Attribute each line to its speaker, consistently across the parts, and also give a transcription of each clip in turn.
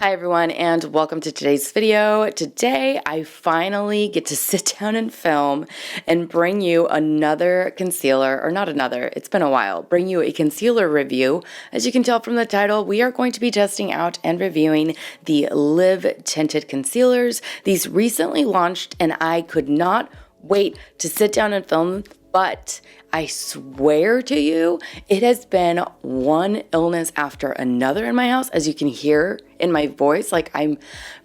Speaker 1: Hi everyone and welcome to today's video. Today I finally get to sit down and film and bring you another concealer, or not another, it's been a while, bring you a concealer review. As you can tell from the title, we are going to be testing out and reviewing the Live Tinted concealers. These recently launched and I could not wait to sit down and film, but I swear to you, it has been one illness after another in my house. As you can hear in my voice, like I'm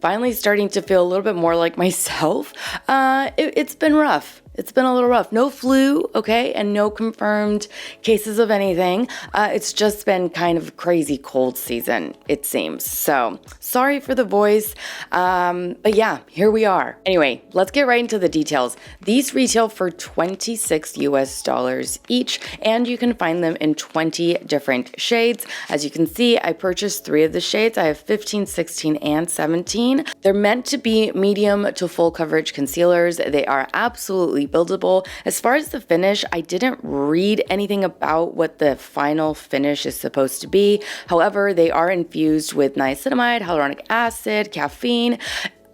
Speaker 1: finally starting to feel a little bit more like myself. It's been rough. It's been a little rough. No flu, okay, and no confirmed cases of anything. It's just been kind of crazy cold season, it seems. So sorry for the voice, but yeah, here we are. Anyway, let's get right into the details. These retail for $26 US each, and you can find them in 20 different shades. As you can see, I purchased 3 of the shades. I have 15, 16, and 17. They're meant to be medium to full coverage concealers. They are absolutely buildable. As far as the finish, I didn't read anything about what the final finish is supposed to be. However, they are infused with niacinamide, hyaluronic acid, caffeine,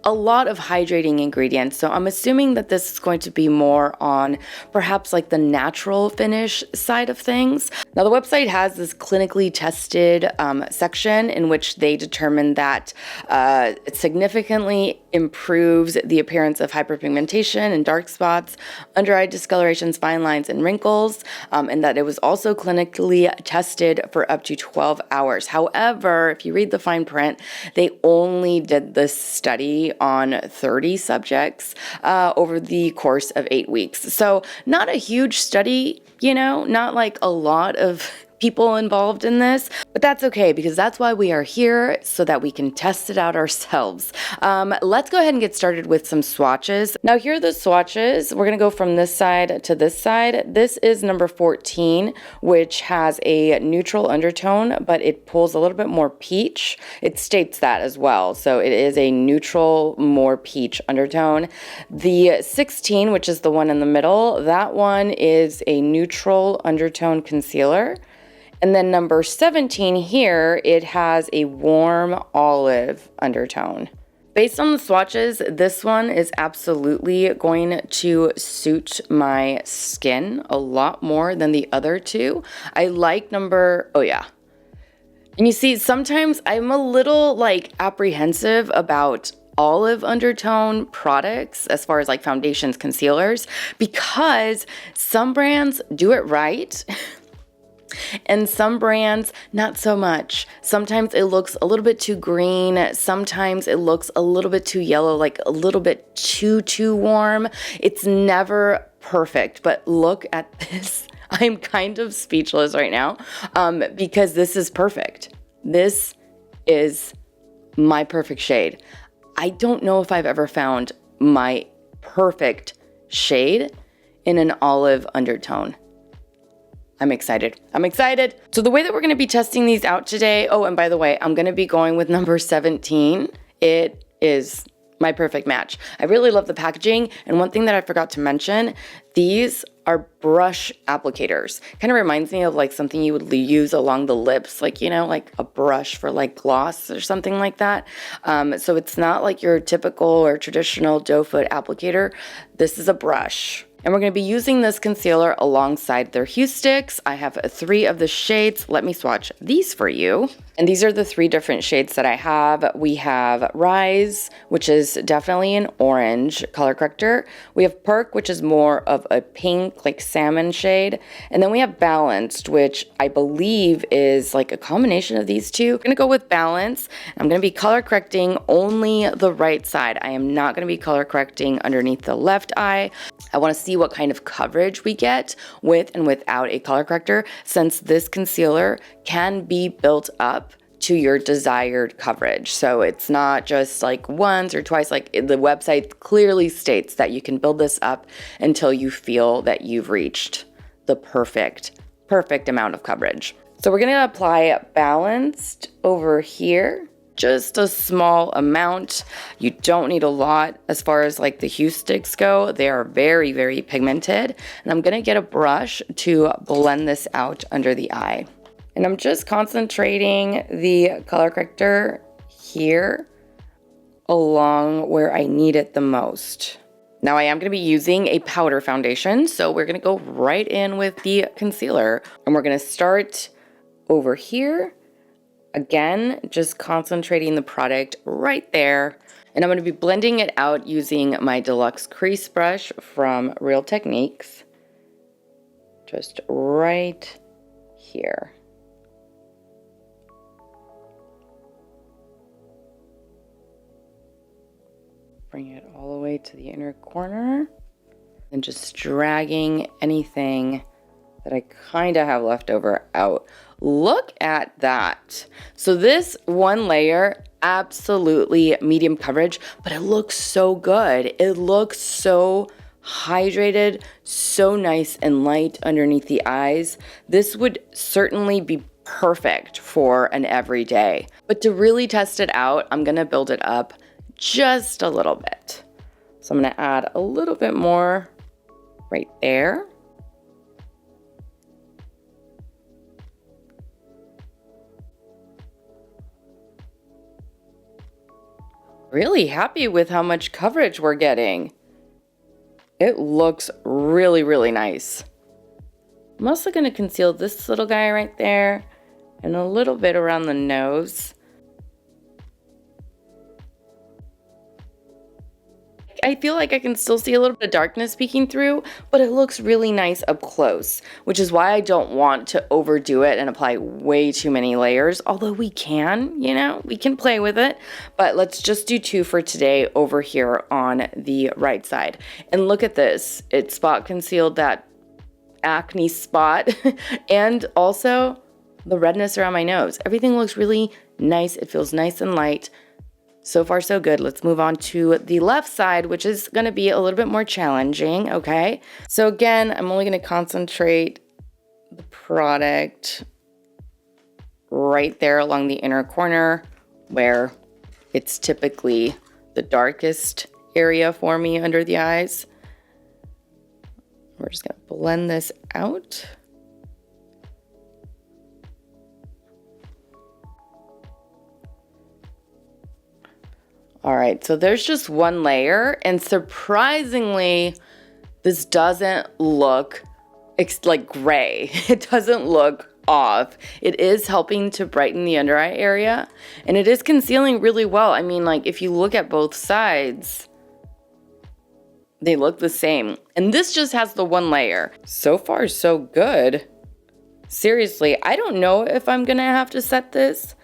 Speaker 1: a lot of hydrating ingredients. So I'm assuming that this is going to be more on perhaps like the natural finish side of things. Now the website has this clinically tested section in which they determine that it significantly improves the appearance of hyperpigmentation and dark spots, under eye discolorations, fine lines, and wrinkles, and that it was also clinically tested for up to 12 hours. However, if you read the fine print, they only did this study on 30 subjects over the course of 8 weeks. So not a huge study, you know, not like a lot of people involved in this, but that's okay because that's why we are here, so that we can test it out ourselves. Let's go ahead and get started with some swatches. Now here are the swatches. We're gonna go from this side to this side. This is number 14, which has a neutral undertone, but it pulls a little bit more peach. It states that as well. So it is a neutral, more peach undertone. The 16, which is the one in the middle, that one is a neutral undertone concealer. And then number 17 here, it has a warm olive undertone. Based on the swatches, this one is absolutely going to suit my skin a lot more than the other two. I like oh yeah. And you see, sometimes I'm a little like apprehensive about olive undertone products as far as like foundations, concealers, because some brands do it right. And some brands, not so much. Sometimes it looks a little bit too green. Sometimes it looks a little bit too yellow, like a little bit too warm. It's never perfect, but look at this. I'm kind of speechless right now because this is perfect. This is my perfect shade. I don't know if I've ever found my perfect shade in an olive undertone. I'm excited. So the way that we're going to be testing these out today, oh, and by the way, I'm going to be going with number 17. It is my perfect match. I really love the packaging. And one thing that I forgot to mention, these are brush applicators. Kind of reminds me of like something you would use along the lips, like, you know, like a brush for like gloss or something like that. So it's not like your typical or traditional doe foot applicator. This is a brush. And we're going to be using this concealer alongside their hue sticks. I have 3 of the shades. Let me swatch these for you. And these are the 3 different shades that I have. We have Rise, which is definitely an orange color corrector. We have Perk, which is more of a pink, like salmon shade. And then we have Balanced, which I believe is like a combination of these two. I'm going to go with Balance. I'm going to be color correcting only the right side. I am not going to be color correcting underneath the left eye. I want to see what kind of coverage we get with and without a color corrector, since this concealer can be built up to your desired coverage. So it's not just like once or twice, like the website clearly states that you can build this up until you feel that you've reached the perfect amount of coverage. So we're gonna apply Balanced over here. Just a small amount. You don't need a lot as far as like the hue sticks go. They are very, very pigmented. And I'm gonna get a brush to blend this out under the eye. And I'm just concentrating the color corrector here along where I need it the most. Now I am going to be using a powder foundation, so we're going to go right in with the concealer. And we're going to start over here. Again, just concentrating the product right there. And I'm going to be blending it out using my Deluxe Crease Brush from Real Techniques. Just right here. Bring it all the way to the inner corner. And just dragging anything that I kind of have left over out. Look at that. So this one layer, absolutely medium coverage, but it looks so good. It looks so hydrated, so nice and light underneath the eyes. This would certainly be perfect for an everyday. But to really test it out, I'm gonna build it up just a little bit. So I'm gonna add a little bit more right there. Really happy with how much coverage we're getting. It looks really, really nice. I'm also going to conceal this little guy right there and a little bit around the nose. I feel like I can still see a little bit of darkness peeking through, but it looks really nice up close, which is why I don't want to overdo it and apply way too many layers, although we can, you know, we can play with it. But let's just do 2 for today over here on the right side. And look at this, it spot concealed that acne spot and also the redness around my nose. Everything looks really nice, it feels nice and light. So far, so good. Let's move on to the left side, which is going to be a little bit more challenging, okay? So again, I'm only going to concentrate the product right there along the inner corner where it's typically the darkest area for me under the eyes. We're just going to blend this out. All right, so there's just one layer, and surprisingly, this doesn't look like gray. It doesn't look off. It is helping to brighten the under eye area, and it is concealing really well. I mean, like, if you look at both sides, they look the same. And this just has the one layer. So far, so good. Seriously, I don't know if I'm gonna have to set this.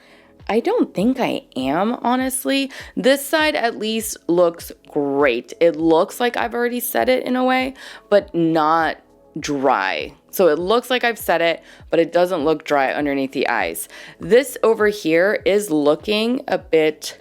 Speaker 1: I don't think I am, honestly. This side at least looks great. It looks like I've already set it in a way, but not dry. So it looks like I've set it, but it doesn't look dry underneath the eyes. This over here is looking a bit,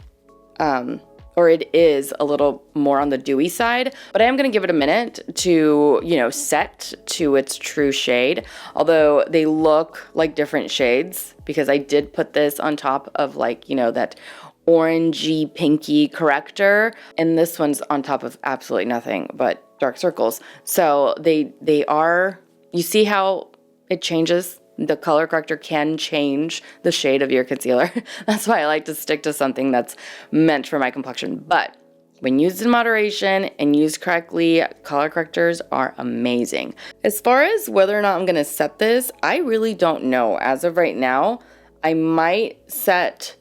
Speaker 1: or it is a little more on the dewy side, but I am gonna give it a minute to, you know, set to its true shade. Although they look like different shades because I did put this on top of, like, you know, that orangey pinky corrector. And this one's on top of absolutely nothing but dark circles. So they are, you see how it changes? The color corrector can change the shade of your concealer. That's why I like to stick to something that's meant for my complexion. But when used in moderation and used correctly, color correctors are amazing. As far as whether or not I'm gonna set this, I really don't know. As of right now, I might set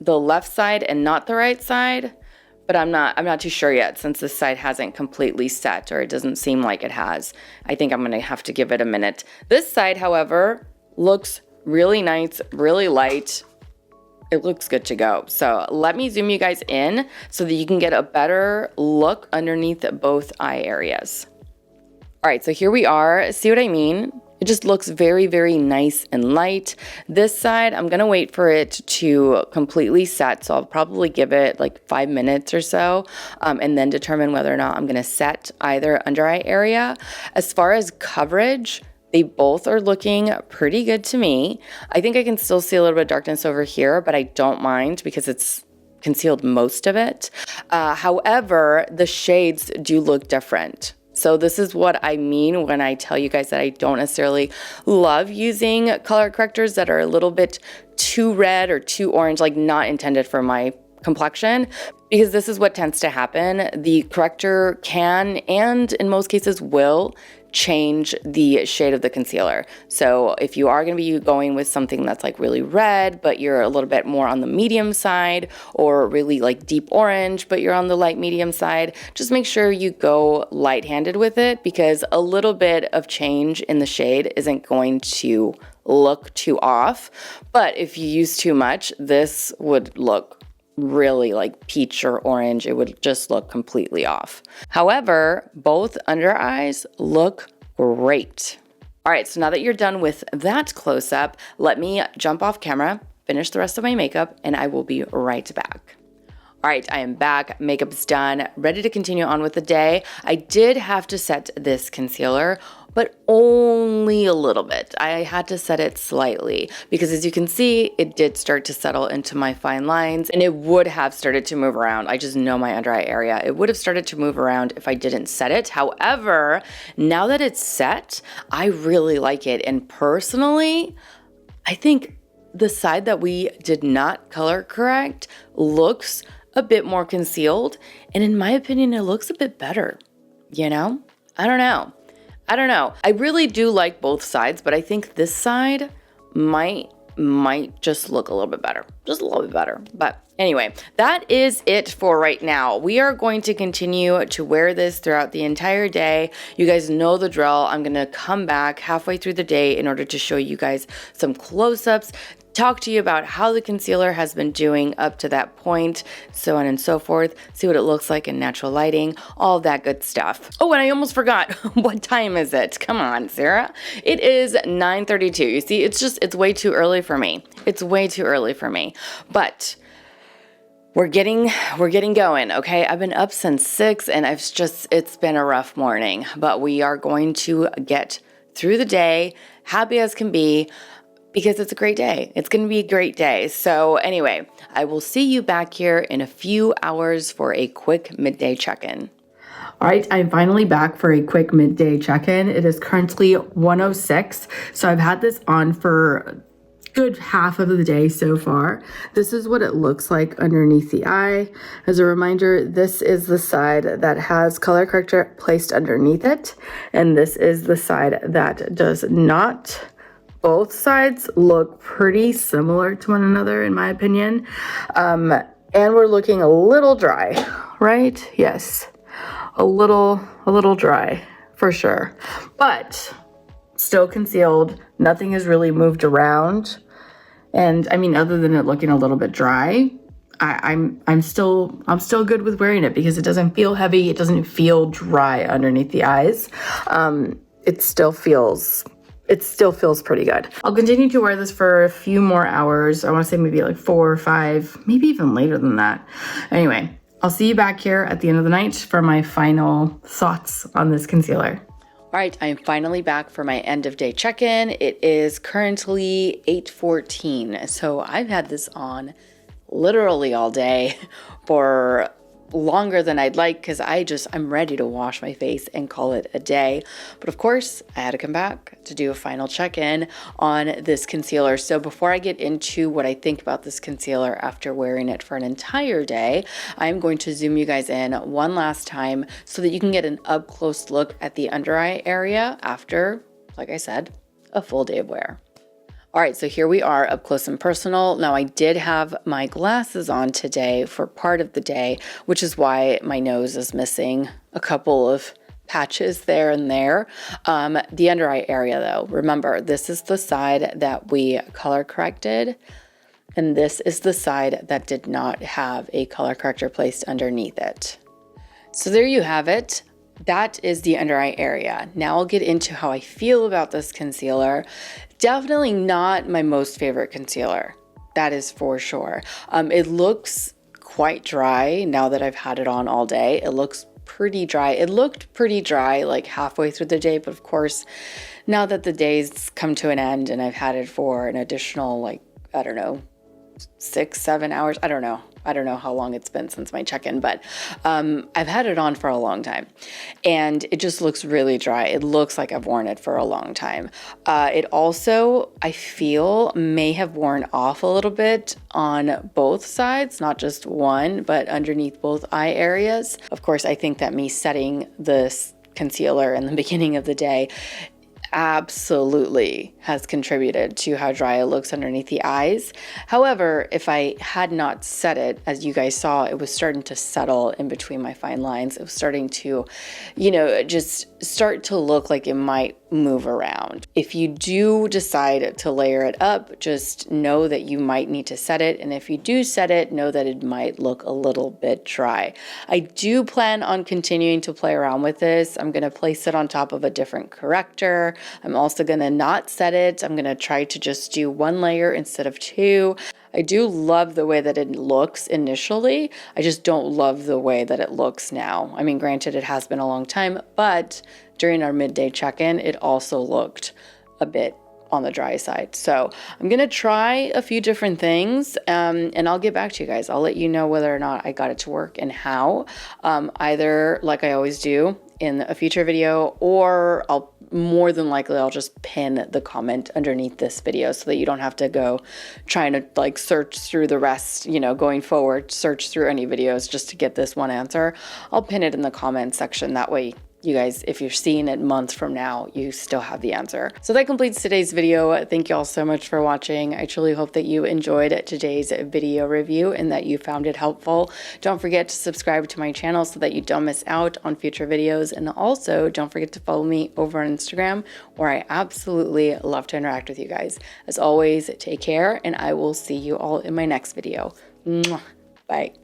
Speaker 1: the left side and not the right side, but I'm not too sure yet since this side hasn't completely set, or it doesn't seem like it has. I think I'm gonna have to give it a minute. This side, however, looks really nice, really light. It looks good to go. So let me zoom you guys in so that you can get a better look underneath both eye areas. All right, so here we are. See what I mean? It just looks very, very nice and light. This side, I'm gonna wait for it to completely set. So I'll probably give it like 5 minutes or so, and then determine whether or not I'm gonna set either under eye area. As far as coverage, they both are looking pretty good to me. I think I can still see a little bit of darkness over here, but I don't mind because it's concealed most of it. However, the shades do look different. So this is what I mean when I tell you guys that I don't necessarily love using color correctors that are a little bit too red or too orange, like not intended for my complexion, because this is what tends to happen. The corrector can, and in most cases will, change the shade of the concealer. So if you are going to be going with something that's like really red, but you're a little bit more on the medium side, or really like deep orange, but you're on the light medium side, just make sure you go light-handed with it, because a little bit of change in the shade isn't going to look too off. But if you use too much, this would look really like peach or orange. It would just look completely off. However, both under eyes look great. All right, so now that you're done with that close-up, let me jump off camera, finish the rest of my makeup, and I will be right back. All right, I am back. Makeup's done, ready to continue on with the day. I did have to set this concealer, but only a little bit. I had to set it slightly because, as you can see, it did start to settle into my fine lines, and it would have started to move around. I just know my under eye area. It would have started to move around if I didn't set it. However, now that it's set, I really like it. And personally, I think the side that we did not color correct looks a bit more concealed. And in my opinion, it looks a bit better, you know? I don't know. I really do like both sides, but I think this side might just look a little bit better. Just a little bit better. But anyway, that is it for right now. We are going to continue to wear this throughout the entire day. You guys know the drill. I'm going to come back halfway through the day in order to show you guys some close-ups, talk to you about how the concealer has been doing up to that point, so on and so forth, see what it looks like in natural lighting, all that good stuff. Oh, and I almost forgot, what time is it? Come on, Sarah. It is 9:32. You see, it's way too early for me. It's way too early for me. But we're getting going, okay? I've been up since 6 and it's been a rough morning, but we are going to get through the day, happy as can be, because it's a great day. It's going to be a great day. So anyway, I will see you back here in a few hours for a quick midday check-in. All right, I'm finally back for a quick midday check-in. It is currently 1:06, so I've had this on for a good half of the day so far. This is what it looks like underneath the eye. As a reminder, this is the side that has color corrector placed underneath it, and this is the side that does not. Both sides look pretty similar to one another, in my opinion. And we're looking a little dry, right? Yes, a little dry for sure, but still concealed. Nothing has really moved around. And I mean, other than it looking a little bit dry, I'm still good with wearing it because it doesn't feel heavy. It doesn't feel dry underneath the eyes. It still feels pretty good. I'll continue to wear this for a few more hours. I want to say maybe like 4 or 5, maybe even later than that. Anyway, I'll see you back here at the end of the night for my final thoughts on this concealer. All right, I am finally back for my end of day check-in. It is currently 8:14. So I've had this on literally all day for longer than I'd like because I'm ready to wash my face and call it a day. But of course, I had to come back to do a final check-in on this concealer. So before I get into what I think about this concealer after wearing it for an entire day, I'm going to zoom you guys in one last time so that you can get an up-close look at the under eye area after, like I said, a full day of wear. All right, so here we are up close and personal. Now I did have my glasses on today for part of the day, which is why my nose is missing a couple of patches there and there. The under eye area though, remember this is the side that we color corrected and this is the side that did not have a color corrector placed underneath it. So there you have it. That is the under eye area. Now I'll get into how I feel about this concealer. Definitely not my most favorite concealer. That is for sure. It looks quite dry now that I've had it on all day. It looks pretty dry. It looked pretty dry like halfway through the day, but of course, now that the day's come to an end and I've had it for an additional, like, I don't know, 6-7 hours. I don't know. I don't know how long it's been since my check-in, but I've had it on for a long time and it just looks really dry. It looks like I've worn it for a long time. It also, I feel, may have worn off a little bit on both sides, not just one, but underneath both eye areas. Of course, I think that me setting this concealer in the beginning of the day absolutely has contributed to how dry it looks underneath the eyes. However, if I had not set it, as you guys saw, it was starting to settle in between my fine lines. It was starting to, you know, just start to look like it might move around. If you do decide to layer it up, just know that you might need to set it. And if you do set it, know that it might look a little bit dry. I do plan on continuing to play around with this. I'm going to place it on top of a different corrector. I'm also going to not set it. I'm going to try to just do one layer instead of two. I do love the way that it looks initially. I just don't love the way that it looks now. I mean, granted, it has been a long time, but during our midday check-in, it also looked a bit on the dry side. So I'm going to try a few different things and I'll get back to you guys. I'll let you know whether or not I got it to work and how, either like I always do in a future video, or more than likely I'll just pin the comment underneath this video so that you don't have to go trying to like search through the rest, you know, going forward, search through any videos just to get this one answer. I'll pin it in the comment section. That way you guys, if you're seeing it months from now, you still have the answer. So that completes today's video. Thank you all so much for watching. I truly hope that you enjoyed today's video review and that you found it helpful. Don't forget to subscribe to my channel so that you don't miss out on future videos. And also don't forget to follow me over on Instagram, where I absolutely love to interact with you guys. As always, take care and I will see you all in my next video. Mwah. Bye.